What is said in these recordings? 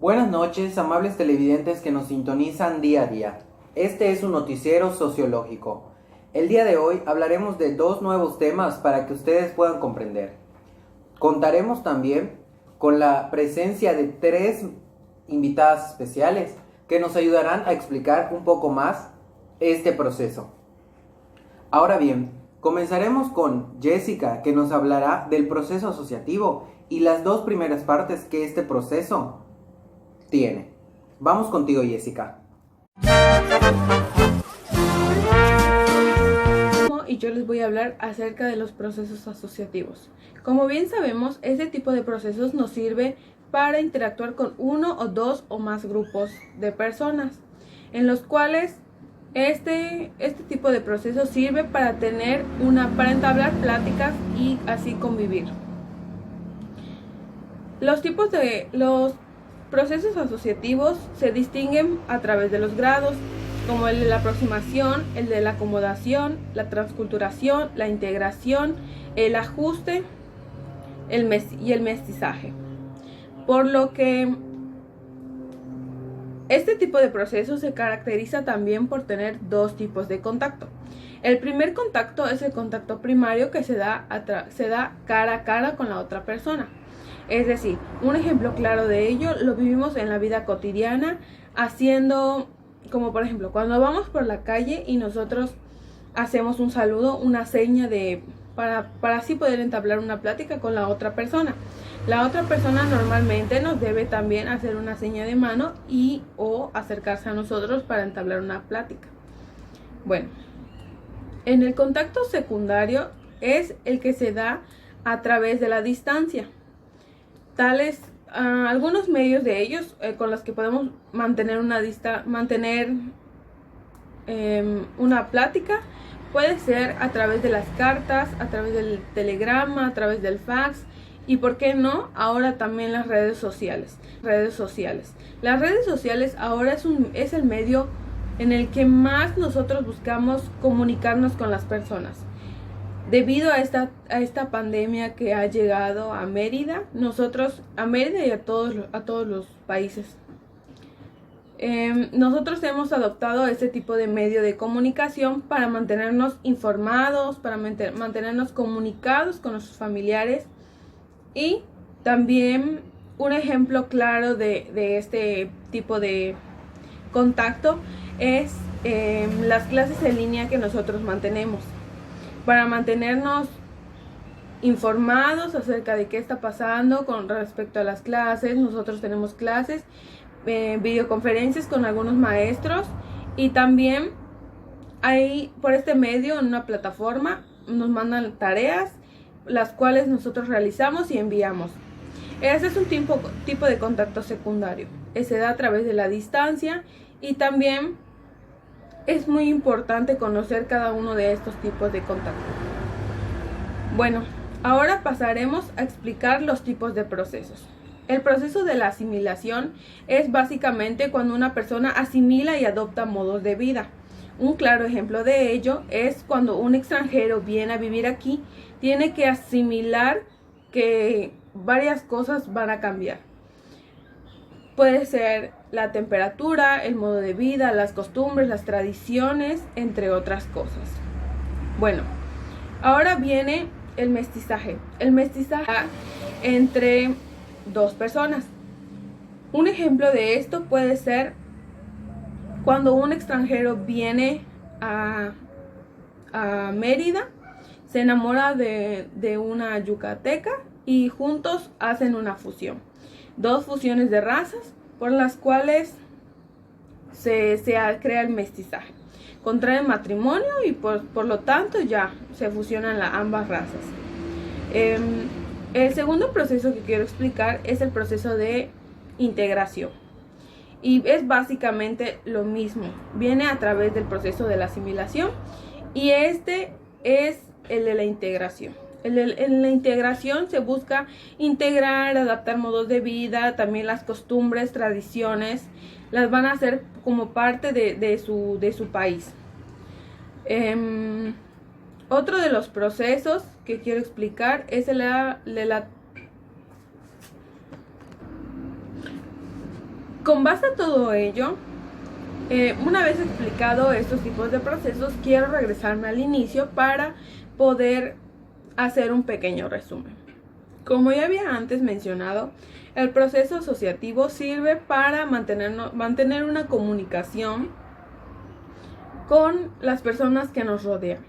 Buenas noches, amables televidentes que nos sintonizan día a día. Este es un noticiero sociológico. El día de hoy hablaremos de dos nuevos temas para que ustedes puedan comprender. Contaremos también con la presencia de 3 invitadas especiales que nos ayudarán a explicar un poco más este proceso. Ahora bien, comenzaremos con Jessica, que nos hablará del proceso asociativo y las 2 primeras partes que este proceso tiene. Vamos contigo, Jessica. Y yo les voy a hablar acerca de los procesos asociativos. Como bien sabemos, este tipo de procesos nos sirve para interactuar con 1 o 2 o más grupos de personas, en los cuales este tipo de procesos sirve para para entablar pláticas y así convivir. Los procesos asociativos se distinguen a través de los grados, como el de la aproximación, el de la acomodación, la transculturación, la integración, el ajuste y el mestizaje. Por lo que este tipo de proceso se caracteriza también por tener 2 tipos de contacto. El primer contacto es el contacto primario, que se da cara a cara con la otra persona. Es decir, un ejemplo claro de ello lo vivimos en la vida cotidiana, haciendo, como por ejemplo, cuando vamos por la calle y nosotros hacemos un saludo, una seña para así poder entablar una plática con la otra persona. La otra persona normalmente nos debe también hacer una seña de mano o acercarse a nosotros para entablar una plática. Bueno, en el contacto secundario es el que se da a través de la distancia. Algunos medios de ellos con los que podemos mantener una plática puede ser a través de las cartas, a través del telegrama, a través del fax y, ¿por qué no?, ahora también las redes sociales. Las redes sociales ahora es el medio en el que más nosotros buscamos comunicarnos con las personas. Debido a esta pandemia que ha llegado a Mérida, y a todos los países, nosotros hemos adoptado este tipo de medio de comunicación para mantenernos informados, para mantenernos comunicados con nuestros familiares. Y también un ejemplo claro de este tipo de contacto es las clases en línea que nosotros mantenemos. Para mantenernos informados acerca de qué está pasando con respecto a las clases, nosotros tenemos clases, videoconferencias con algunos maestros, y también hay por este medio, en una plataforma, nos mandan tareas, las cuales nosotros realizamos y enviamos. Ese es un tipo de contacto secundario. Se da a través de la distancia, y también es muy importante conocer cada uno de estos tipos de contacto. Bueno, ahora pasaremos a explicar los tipos de procesos. El proceso de la asimilación es básicamente cuando una persona asimila y adopta modos de vida. Un claro ejemplo de ello es cuando un extranjero viene a vivir aquí, tiene que asimilar que varias cosas van a cambiar. Puede ser la temperatura, el modo de vida, las costumbres, las tradiciones, entre otras cosas. Bueno, ahora viene el mestizaje. El mestizaje entre 2 personas. Un ejemplo de esto puede ser cuando un extranjero viene a Mérida, se enamora de una yucateca y juntos hacen una fusión. 2 fusiones de razas por las cuales se crea el mestizaje. Contraen matrimonio y por lo tanto ya se fusionan ambas razas. El segundo proceso que quiero explicar es el proceso de integración. Y es básicamente lo mismo. Viene a través del proceso de la asimilación, y este es el de la integración. En la integración se busca integrar, adaptar modos de vida, también las costumbres, tradiciones, las van a hacer como parte de su país. Otro de los procesos que quiero explicar es Con base a todo ello, una vez explicado estos tipos de procesos, quiero regresarme al inicio para poder hacer un pequeño resumen. Como ya había antes mencionado, el proceso asociativo sirve para mantener una comunicación con las personas que nos rodean.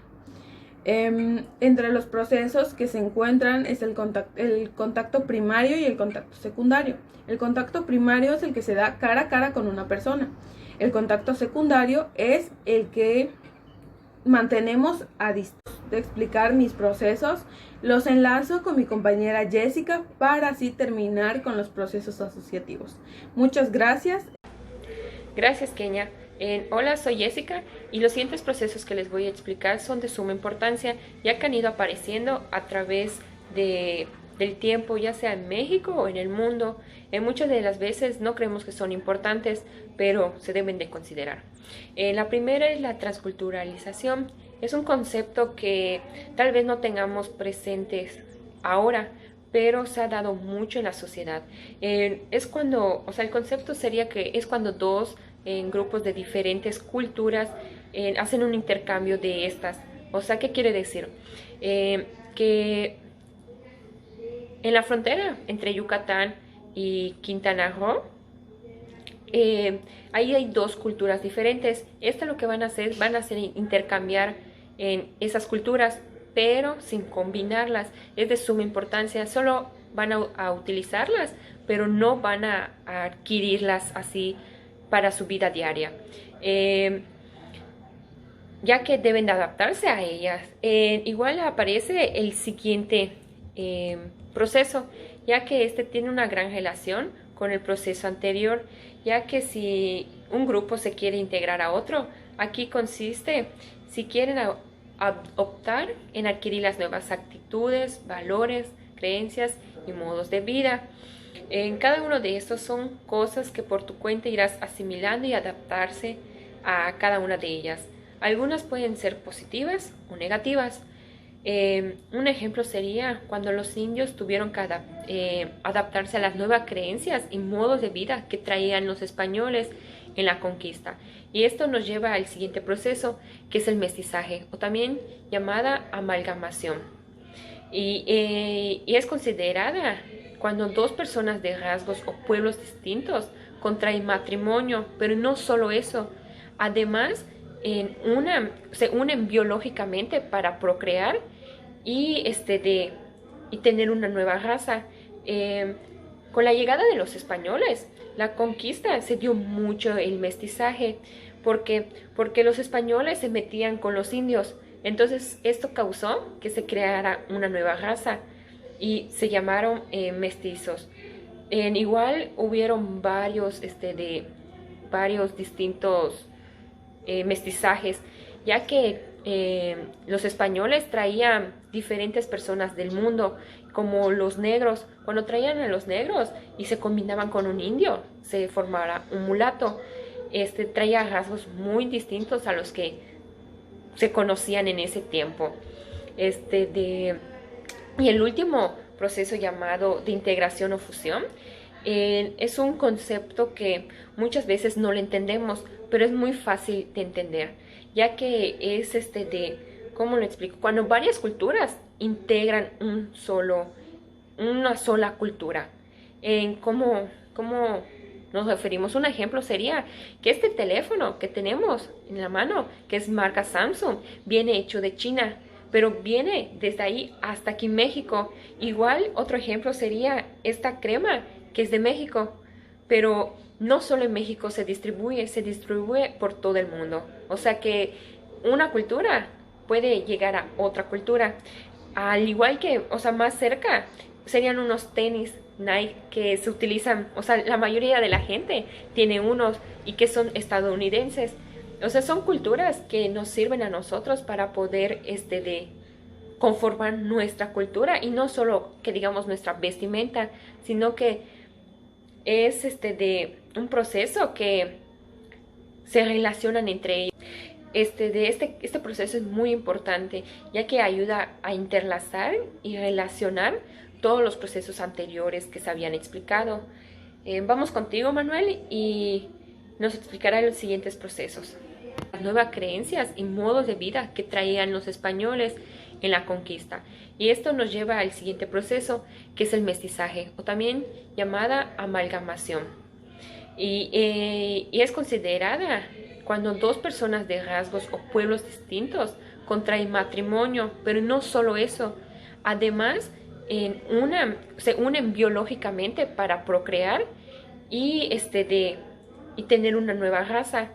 Entre los procesos que se encuentran es el contacto primario y el contacto secundario. El contacto primario es el que se da cara a cara con una persona. El contacto secundario es el que mantenemos a distancia. De explicar mis procesos, los enlazo con mi compañera Jessica para así terminar con los procesos asociativos. Muchas gracias. Gracias, Kenia. Hola, soy Jessica y los siguientes procesos que les voy a explicar son de suma importancia, ya que han ido apareciendo a través del tiempo, ya sea en México o en el mundo. Muchas de las veces no creemos que son importantes, pero se deben de considerar. La primera es la transculturalización. Es un concepto que tal vez no tengamos presentes ahora, pero se ha dado mucho en la sociedad. Es cuando, el concepto sería que es cuando dos grupos de diferentes culturas hacen un intercambio de estas. ¿Qué quiere decir? Que en la frontera entre Yucatán y Quintana Roo, ahí hay dos culturas diferentes. Lo que van a hacer intercambiar en esas culturas, pero sin combinarlas. Es de suma importancia. Solo van a utilizarlas, pero no van a adquirirlas así para su vida diaria, ya que deben de adaptarse a ellas. Igual aparece el siguiente proceso, ya que este tiene una gran relación con el proceso anterior, ya que si un grupo se quiere integrar a otro, aquí consiste si quieren optar en adquirir las nuevas actitudes, valores, creencias y modos de vida. En cada uno de estos son cosas que por tu cuenta irás asimilando y adaptarse a cada una de ellas. Algunas pueden ser positivas o negativas. Un ejemplo sería cuando los indios tuvieron que adaptarse a las nuevas creencias y modos de vida que traían los españoles en la conquista. Y esto nos lleva al siguiente proceso, que es el mestizaje, o también llamada amalgamación. Y es considerada cuando dos personas de rasgos o pueblos distintos contraen matrimonio, pero no solo eso. Además, se unen biológicamente para procrear y tener una nueva raza. Con la llegada de los españoles, la conquista se dio mucho el mestizaje, porque los españoles se metían con los indios. Entonces esto causó que se creara una nueva raza y se llamaron mestizos. Igual hubieron varios distintos mestizajes, ya que los españoles traían diferentes personas del mundo, como los negros. Cuando traían a los negros y se combinaban con un indio, se formaba un mulato. Traía rasgos muy distintos a los que se conocían en ese tiempo. Y el último proceso llamado de integración o fusión es un concepto que muchas veces no lo entendemos, pero es muy fácil de entender, ya que es ¿cómo lo explico? Cuando varias culturas integran una sola cultura. ¿Cómo nos referimos? Un ejemplo sería que este teléfono que tenemos en la mano, que es marca Samsung, viene hecho de China, pero viene desde ahí hasta aquí México. Igual otro ejemplo sería esta crema que es de México, pero no solo en México se distribuye por todo el mundo. O sea que una cultura puede llegar a otra cultura. Al igual que, más cerca, serían unos tenis Nike que se utilizan, la mayoría de la gente tiene unos y que son estadounidenses. Son culturas que nos sirven a nosotros para poder conforman nuestra cultura, y no solo que digamos nuestra vestimenta, sino que es de un proceso que se relacionan entre ellos. Este proceso es muy importante, ya que ayuda a interlazar y relacionar todos los procesos anteriores que se habían explicado. Vamos contigo, Manuel, y nos explicará los siguientes procesos. Las nuevas creencias y modos de vida que traían los españoles en la conquista. Y esto nos lleva al siguiente proceso, que es el mestizaje, o también llamada amalgamación. Y es considerada cuando dos personas de rasgos o pueblos distintos contraen matrimonio, pero no solo eso. Además, se unen biológicamente para procrear y tener una nueva raza.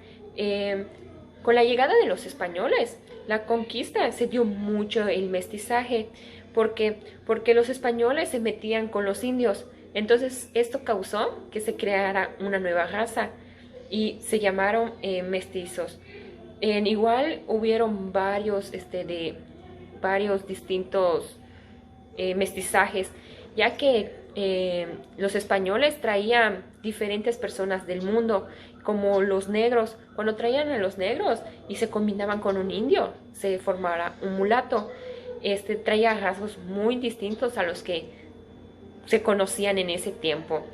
Con la llegada de los españoles, la conquista, se dio mucho el mestizaje, porque los españoles se metían con los indios. Entonces esto causó que se creara una nueva raza y se llamaron mestizos. Igual hubieron varios distintos mestizajes, ya que los españoles traían diferentes personas del mundo, como los negros. Cuando traían a los negros y se combinaban con un indio, se formaba un mulato. Traía rasgos muy distintos a los que se conocían en ese tiempo.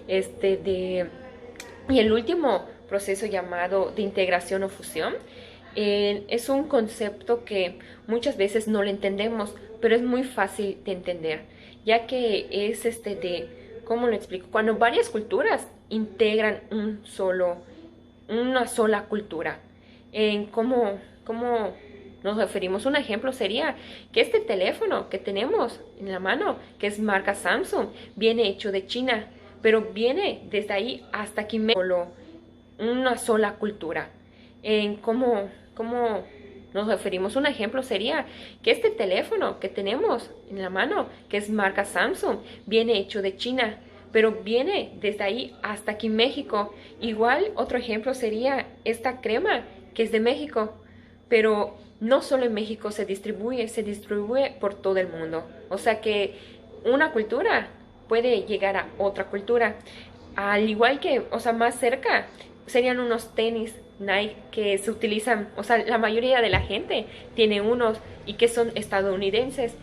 Y el último proceso, llamado de integración o fusión, es un concepto que muchas veces no lo entendemos, pero es muy fácil de entender, ya que es ¿cómo lo explico? Cuando varias culturas integran una sola cultura. ¿Cómo nos referimos? Un ejemplo sería que este teléfono que tenemos en la mano, que es marca Samsung, viene hecho de China, pero viene desde ahí hasta aquí, una sola cultura. ¿Cómo nos referimos? Un ejemplo sería que este teléfono que tenemos en la mano, que es marca Samsung, viene hecho de China, pero viene desde ahí hasta aquí, México. Igual, otro ejemplo sería esta crema, que es de México, pero no solo en México se distribuye por todo el mundo. O sea que una cultura puede llegar a otra cultura. Al igual que, más cerca, serían unos tenis Nike que se utilizan, la mayoría de la gente tiene unos y que son estadounidenses.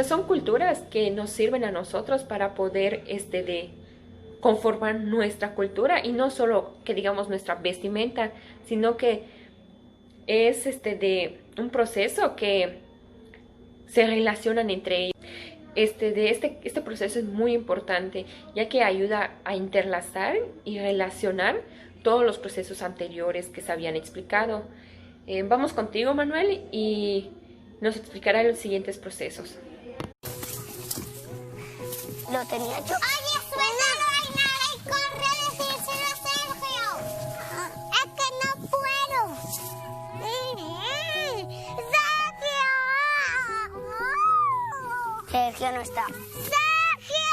Son culturas que nos sirven a nosotros para poder de conformar nuestra cultura, y no solo que digamos nuestra vestimenta, sino que es de un proceso que se relacionan entre ellos. Este proceso es muy importante, ya que ayuda a interlazar y relacionar todos los procesos anteriores que se habían explicado. Vamos contigo, Manuel, y nos explicará los siguientes procesos. Lo tenía yo. Oye, suena, no hay nada y corre a decírselo a Sergio. Es que no puedo. ¡Sergio! Sergio no está. ¡Sergio!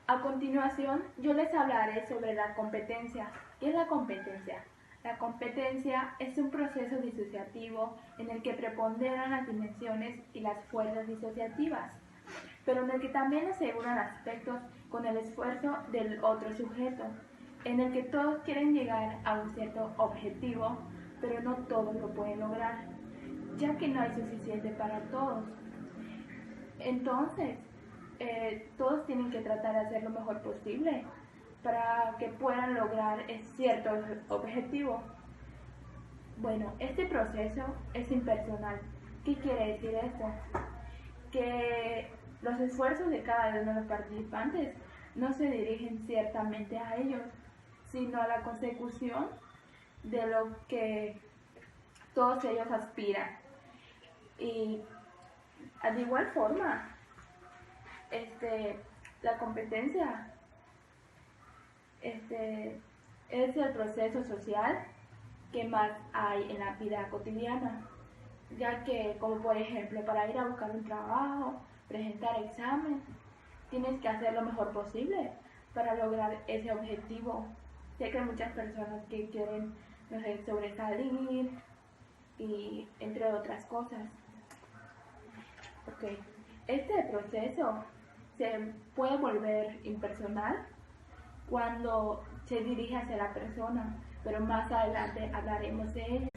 A continuación, yo les hablaré sobre la competencia. ¿Qué es la competencia? La competencia es un proceso disociativo en el que preponderan las dimensiones y las fuerzas disociativas, pero en el que también aseguran aspectos con el esfuerzo del otro sujeto, en el que todos quieren llegar a un cierto objetivo, pero no todos lo pueden lograr, ya que no hay suficiente para todos. Entonces, todos tienen que tratar de hacer lo mejor posible para que puedan lograr cierto objetivo. Bueno, este proceso es impersonal. ¿Qué quiere decir esto? Que los esfuerzos de cada uno de los participantes no se dirigen ciertamente a ellos, sino a la consecución de lo que todos ellos aspiran. Y de igual forma, la competencia es el proceso social que más hay en la vida cotidiana, ya que, como por ejemplo, para ir a buscar un trabajo, presentar examen, tienes que hacer lo mejor posible para lograr ese objetivo. Sé que hay muchas personas que quieren, no sé, sobresalir y entre otras cosas. Ok, este proceso se puede volver impersonal cuando se dirige hacia la persona, pero más adelante hablaremos de ello.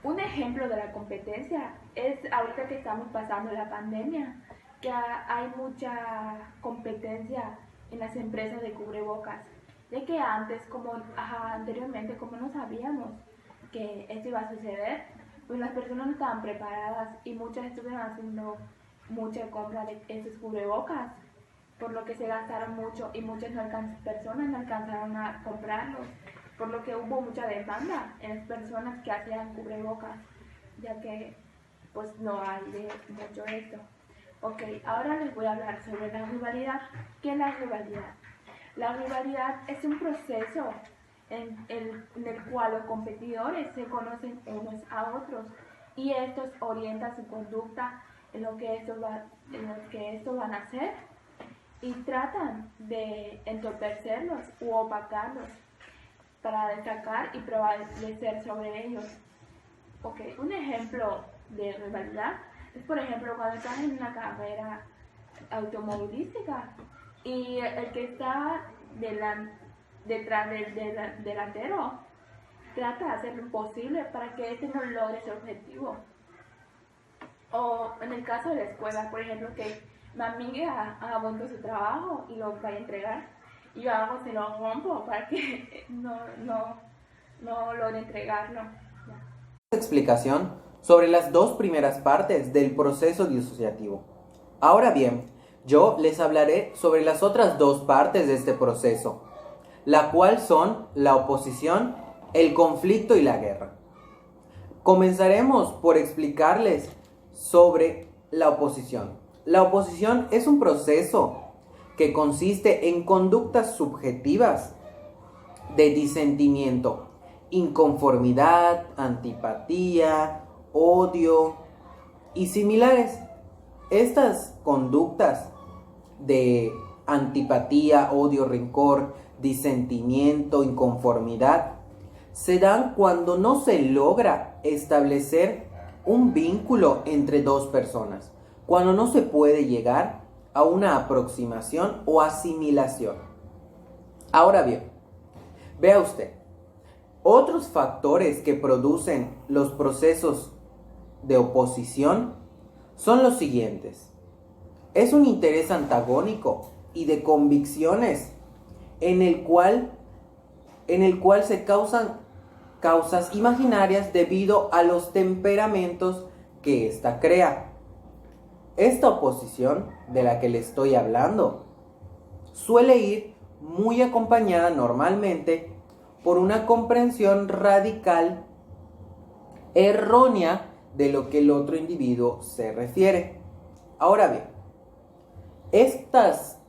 Un ejemplo de la competencia es ahorita que estamos pasando la pandemia, que hay mucha competencia en las empresas de cubrebocas, de que antes, anteriormente, como no sabíamos que esto iba a suceder, pues las personas no estaban preparadas y muchas estuvieron haciendo mucha compra de estos cubrebocas, por lo que se gastaron mucho y muchas personas no alcanzaron a comprarlos, por lo que hubo mucha demanda en las personas que hacían cubrebocas, ya que pues no hay de mucho esto. Ok, ahora les voy a hablar sobre la rivalidad. ¿Qué es la rivalidad? La rivalidad es un proceso en el cual los competidores se conocen unos a otros y estos orientan su conducta en lo que estos van a hacer y tratan de entorpecerlos u opacarlos para destacar y prevalecer sobre ellos. Ok, un ejemplo de rivalidad es, por ejemplo, cuando estás en una carrera automovilística y el que está detrás del delantero trata de hacer lo posible para que este no logre ese objetivo. O en el caso de la escuela, por ejemplo, que mi amiga haga bonito su trabajo y lo vaya a entregar, y yo hago, se lo rompo para que no logre entregarlo. Explicación sobre las dos primeras partes del proceso disociativo. Ahora bien, yo les hablaré sobre las otras dos partes de este proceso, la cual son la oposición, el conflicto y la guerra. Comenzaremos por explicarles sobre la oposición. La oposición es un proceso que consiste en conductas subjetivas de disentimiento, inconformidad, antipatía, odio y similares. Estas conductas de antipatía, odio, rencor, disentimiento, inconformidad se dan cuando no se logra establecer un vínculo entre dos personas, cuando no se puede llegar a una aproximación o asimilación. Ahora bien, vea usted, otros factores que producen los procesos de oposición son los siguientes. Es un interés antagónico y de convicciones en el cual se causan causas imaginarias debido a los temperamentos que ésta crea. Esta oposición de la que le estoy hablando suele ir muy acompañada normalmente por una comprensión radical errónea de lo que el otro individuo se refiere. Ahora bien, estas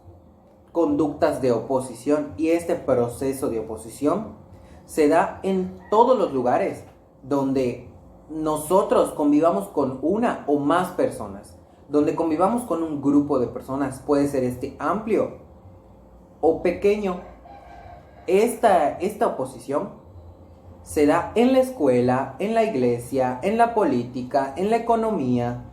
conductas de oposición y este proceso de oposición se da en todos los lugares donde nosotros convivamos con una o más personas, donde convivamos con un grupo de personas, puede ser amplio o pequeño. Esta oposición se da en la escuela, en la iglesia, en la política, en la economía,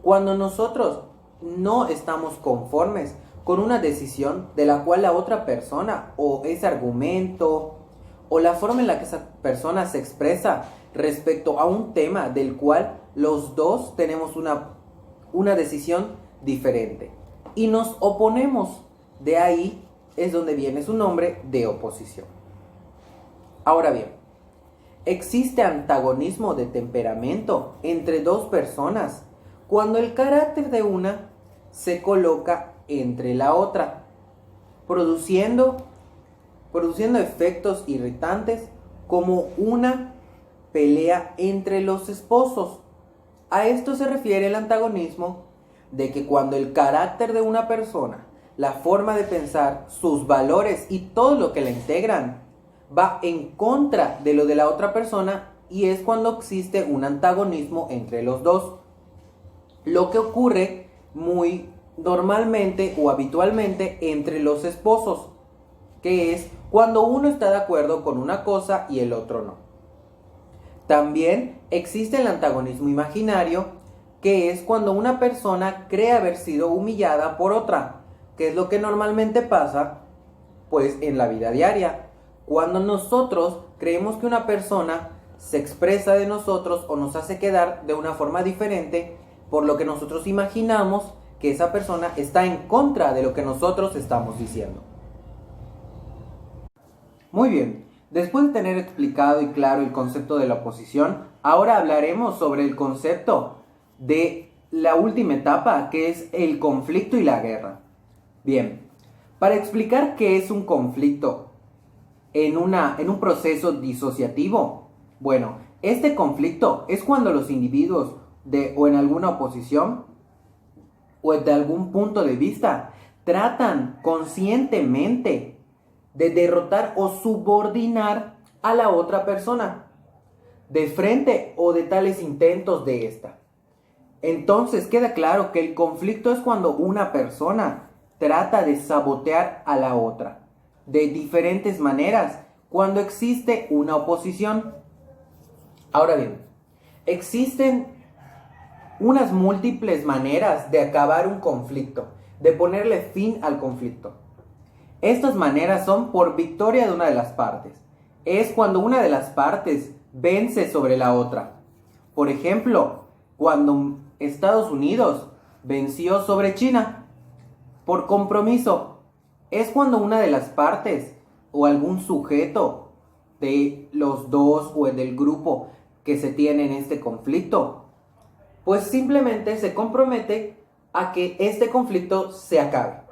cuando nosotros no estamos conformes con una decisión de la cual la otra persona o ese argumento o la forma en la que esa persona se expresa respecto a un tema del cual los dos tenemos una decisión diferente y nos oponemos. De ahí es donde viene su nombre de oposición. Ahora bien, existe antagonismo de temperamento entre dos personas cuando el carácter de una se coloca entre la otra, produciendo efectos irritantes como una pelea entre los esposos. A esto se refiere el antagonismo de que cuando el carácter de una persona, la forma de pensar, sus valores y todo lo que la integran va en contra de lo de la otra persona, y es cuando existe un antagonismo entre los dos. Lo que ocurre muy normalmente o habitualmente entre los esposos, que es cuando uno está de acuerdo con una cosa y el otro no. También existe el antagonismo imaginario que es cuando una persona cree haber sido humillada por otra, que es lo que normalmente pasa pues en la vida diaria. Cuando nosotros creemos que una persona se expresa de nosotros o nos hace quedar de una forma diferente, por lo que nosotros imaginamos que esa persona está en contra de lo que nosotros estamos diciendo. Muy bien, después de tener explicado y claro el concepto de la oposición, ahora hablaremos sobre el concepto de la última etapa, que es el conflicto y la guerra. Bien, para explicar qué es un conflicto en un proceso disociativo, bueno, este conflicto es cuando los individuos o en alguna oposición o de algún punto de vista tratan conscientemente de derrotar o subordinar a la otra persona de frente o de tales intentos de esta. Entonces queda claro que el conflicto es cuando una persona trata de sabotear a la otra de diferentes maneras cuando existe una oposición. Ahora bien, existen unas múltiples maneras de acabar un conflicto, de ponerle fin al conflicto. Estas maneras son por victoria de una de las partes. Es cuando una de las partes vence sobre la otra. Por ejemplo, cuando Estados Unidos venció sobre China. Por compromiso. Es cuando una de las partes o algún sujeto de los dos o del grupo que se tiene en este conflicto, pues simplemente se compromete a que este conflicto se acabe.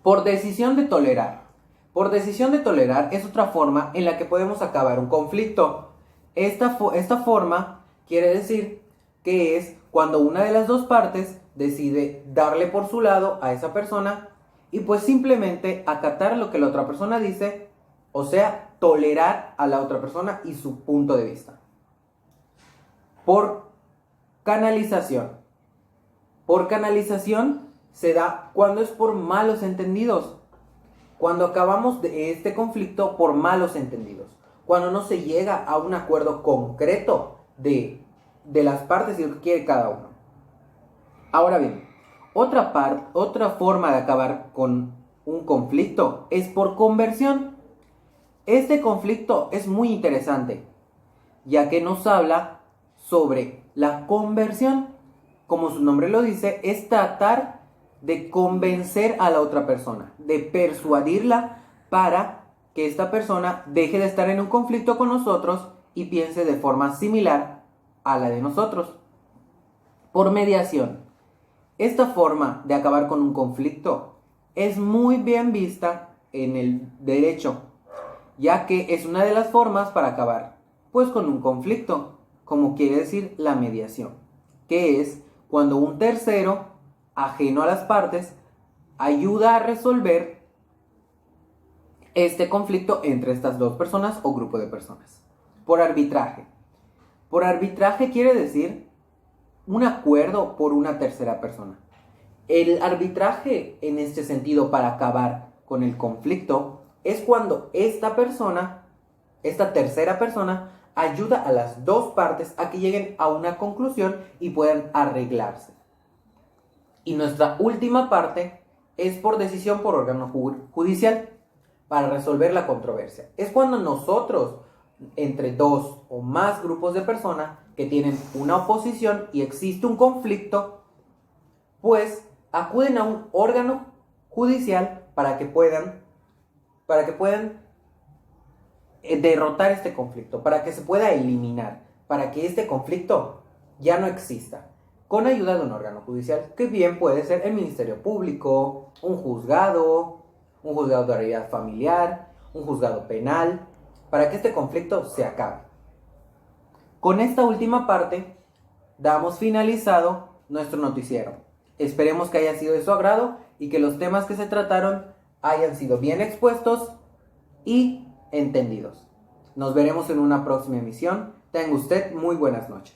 Por decisión de tolerar. Por decisión de tolerar es otra forma en la que podemos acabar un conflicto. Esta forma quiere decir que es cuando una de las dos partes decide darle por su lado a esa persona y pues simplemente acatar lo que la otra persona dice, o sea, tolerar a la otra persona y su punto de vista. Por canalización. Por canalización se da cuando es por malos entendidos. Cuando acabamos de este conflicto por malos entendidos. Cuando no se llega a un acuerdo concreto de las partes y lo que quiere cada uno. Ahora bien, otra forma de acabar con un conflicto es por conversión. Este conflicto es muy interesante, ya que nos habla sobre la conversión. Como su nombre lo dice, es tratar de convencer a la otra persona, de persuadirla para que esta persona deje de estar en un conflicto con nosotros y piense de forma similar a la de nosotros. Por mediación. Esta forma de acabar con un conflicto es muy bien vista en el derecho, ya que es una de las formas para acabar pues con un conflicto, como quiere decir la mediación, que es cuando un tercero, ajeno a las partes, ayuda a resolver este conflicto entre estas dos personas o grupo de personas. Por arbitraje. Por arbitraje quiere decir un acuerdo por una tercera persona. El arbitraje en este sentido para acabar con el conflicto es cuando esta tercera persona, ayuda a las dos partes a que lleguen a una conclusión y puedan arreglarse. Y nuestra última parte es por decisión por órgano judicial para resolver la controversia. Es cuando nosotros, entre dos o más grupos de personas que tienen una oposición y existe un conflicto, pues acuden a un órgano judicial para que puedan derrotar este conflicto, para que se pueda eliminar, para que este conflicto ya no exista, con ayuda de un órgano judicial, que bien puede ser el Ministerio Público, un juzgado de autoridad familiar, un juzgado penal, para que este conflicto se acabe. Con esta última parte, damos finalizado nuestro noticiero. Esperemos que haya sido de su agrado y que los temas que se trataron hayan sido bien expuestos y entendidos. Nos veremos en una próxima emisión. Tenga usted muy buenas noches.